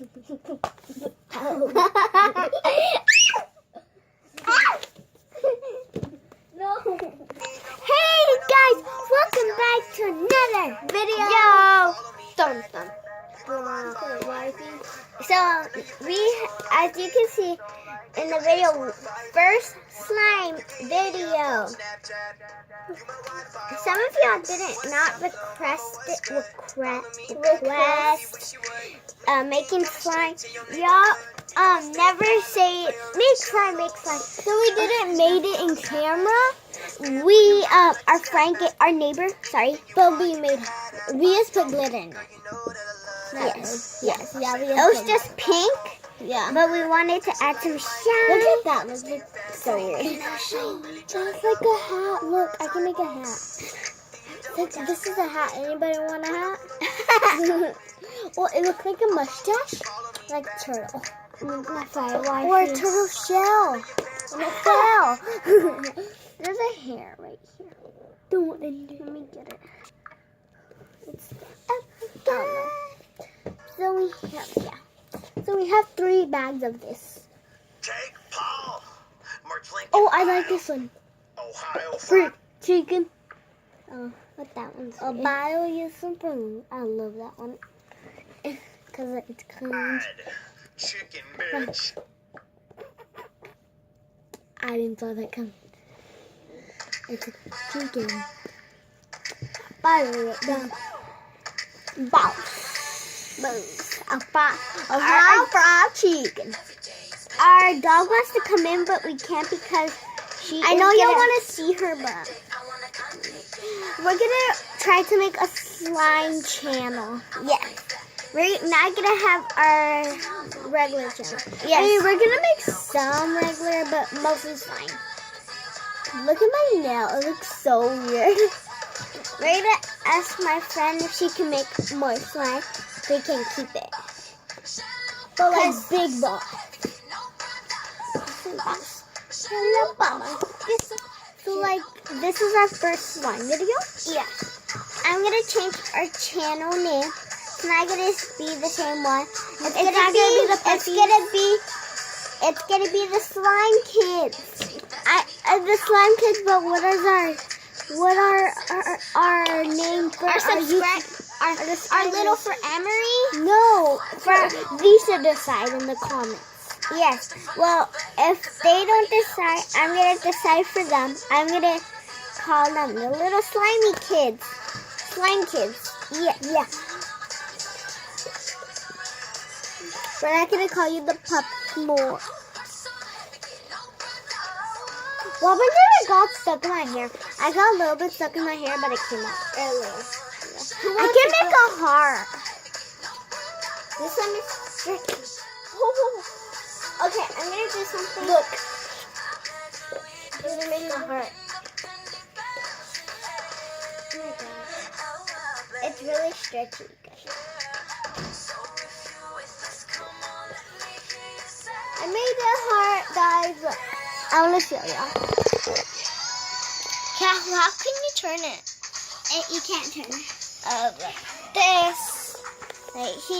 No. Hey guys, welcome back to another video. Dun, dun. So as you can see in the video, first slime video. Some of y'all didn't not request making slime. Y'all never say make slime. So we didn't made it in camera. We our neighbor, but we just put glitter in it. Yes. Yeah, it was just pink. Yeah. But we wanted to add some shine. Look at that. Look so weird. That's like a hat. Look, I can make a hat. This is a hat. Anybody want a hat? Well, it looks like a mustache. Like a turtle. Or a turtle shell. And a shell. There's a hair right here. Let me get it. So we have 3 bags of this. Jake Paul. Oh, I like this one. Ohio Fruit chicken. Oh, what that one's? A bio is something. I love that one. Because it's clean. Chicken, bitch. I didn't saw that come. It's a chicken. Bio. Ohio fried chicken. Our dog wants to come in, but we can't because I know you want to see her, but we're gonna try to make a slime channel. Yes. We're not gonna have our regular channel. Yes. I mean, we're gonna make some regular, but mostly slime. Look at my nail. It looks so weird. We're gonna ask my friend if she can make more slime so we can keep it. But like big ball. So like this is our first slime video? Yeah. I'm gonna change our channel name. It's not gonna be the same one. It's gonna be the Slime Kids. The Slime Kids, but what are our name for our little for Emery? No, these should decide in the comments. Yes. Well, if they don't decide, I'm gonna decide for them. I'm gonna call them the little slimy kids. Slime Kids. Yeah. We're not gonna call you the pup more. Well, but then it got stuck in my hair. I got a little bit stuck in my hair, but it came out earlier. I can make a heart. This one is tricky. Okay, I'm gonna do something. Look. I'm gonna make a heart. Oh my God. It's really stretchy, guys. I made a heart, guys. Look. I want to show y'all. How can you turn it? You can't turn it. This. Right here.